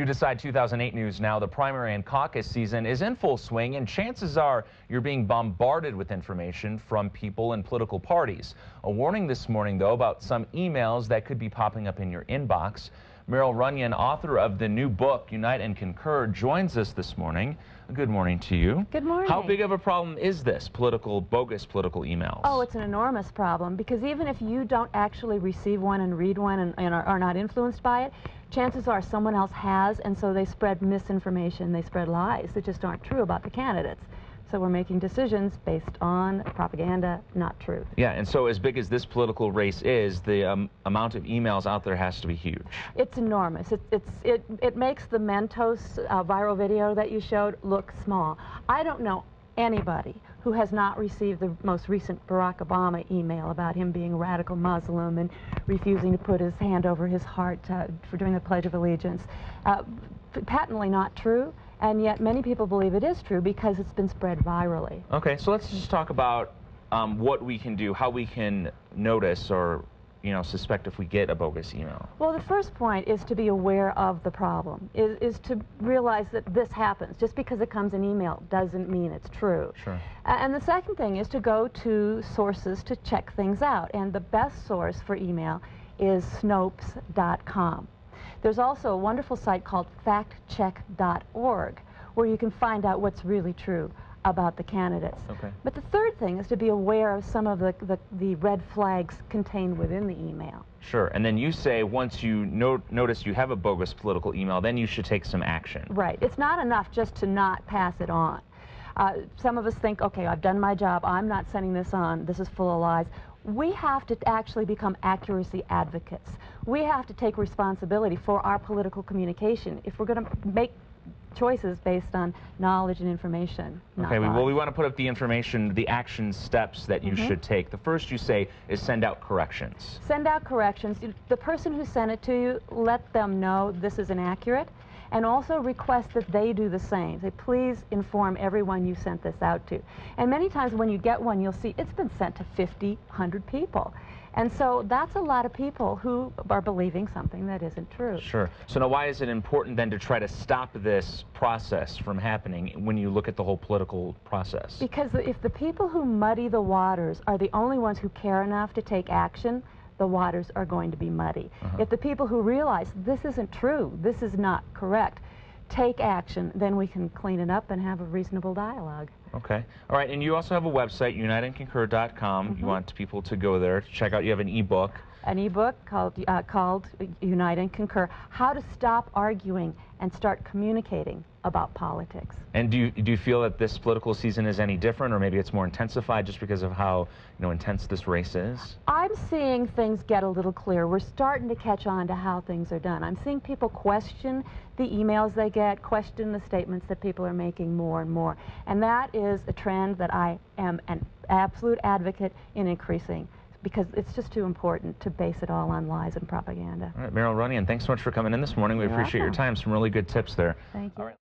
You Decide 2008 news now. The primary and caucus season is in full swing, and chances are you're being bombarded with information from people and political parties. A warning this morning, though, about some emails that could be popping up in your inbox. Meryl Runion, author of the new book, Unite and Concur, joins us this morning. Good morning to you. Good morning. How big of a problem is this, bogus political emails? Oh, it's an enormous problem, because even if you don't actually receive one and read one and are not influenced by it, chances are someone else has, and so they spread misinformation, they spread lies that just aren't true about the candidates. So we're making decisions based on propaganda, not truth. Yeah, and so as big as this political race is, the amount of emails out there has to be huge. It's enormous. It makes the Mentos viral video that you showed look small. I don't know anybody who has not received the most recent Barack Obama email about him being a radical Muslim and refusing to put his hand over his heart for doing the Pledge of Allegiance. Patently not true. And yet many people believe it is true because it's been spread virally. Okay, so let's just talk about what we can do, how we can notice or, suspect if we get a bogus email. Well, the first point is to be aware of the problem, is to realize that this happens. Just because it comes in email doesn't mean it's true. Sure. And the second thing is to go to sources to check things out. And the best source for email is Snopes.com. There's also a wonderful site called factcheck.org where you can find out what's really true about the candidates. Okay. But the third thing is to be aware of some of the red flags contained within the email. Sure, and then you say once you notice you have a bogus political email, then you should take some action. Right. It's not enough just to not pass it on. Some of us think, okay, I've done my job, I'm not sending this on, this is full of lies. We have to actually become accuracy advocates. We have to take responsibility for our political communication if we're going to make choices based on knowledge and information. Okay, well, we want to put up the information, the action steps that you should take. The first you say is send out corrections. Send out corrections. The person who sent it to you, let them know this is inaccurate, and also request that they do the same. Say, please inform everyone you sent this out to. And many times when you get one, you'll see it's been sent to 50, 100 people. And so that's a lot of people who are believing something that isn't true. Sure. So now why is it important then to try to stop this process from happening when you look at the whole political process? Because if the people who muddy the waters are the only ones who care enough to take action, the waters are going to be muddy. If the people who realize this isn't true, this is not correct, take action, then we can clean it up and have a reasonable dialogue. Okay. All right, and you also have a website, uniteandconcur.com. You want people to go there to check out. You have an e-book. An e-book called Unite and Concur, How to Stop Arguing and Start Communicating About Politics. And do you feel that this political season is any different, or maybe it's more intensified just because of how intense this race is? I'm seeing things get a little clearer. We're starting to catch on to how things are done. I'm seeing people question the emails they get, question the statements that people are making more and more. And that is a trend that I am an absolute advocate in increasing, because it's just too important to base it all on lies and propaganda. All right, Meryl Runion, thanks so much for coming in this morning. We appreciate your time. Some really good tips there. Thank you. All right.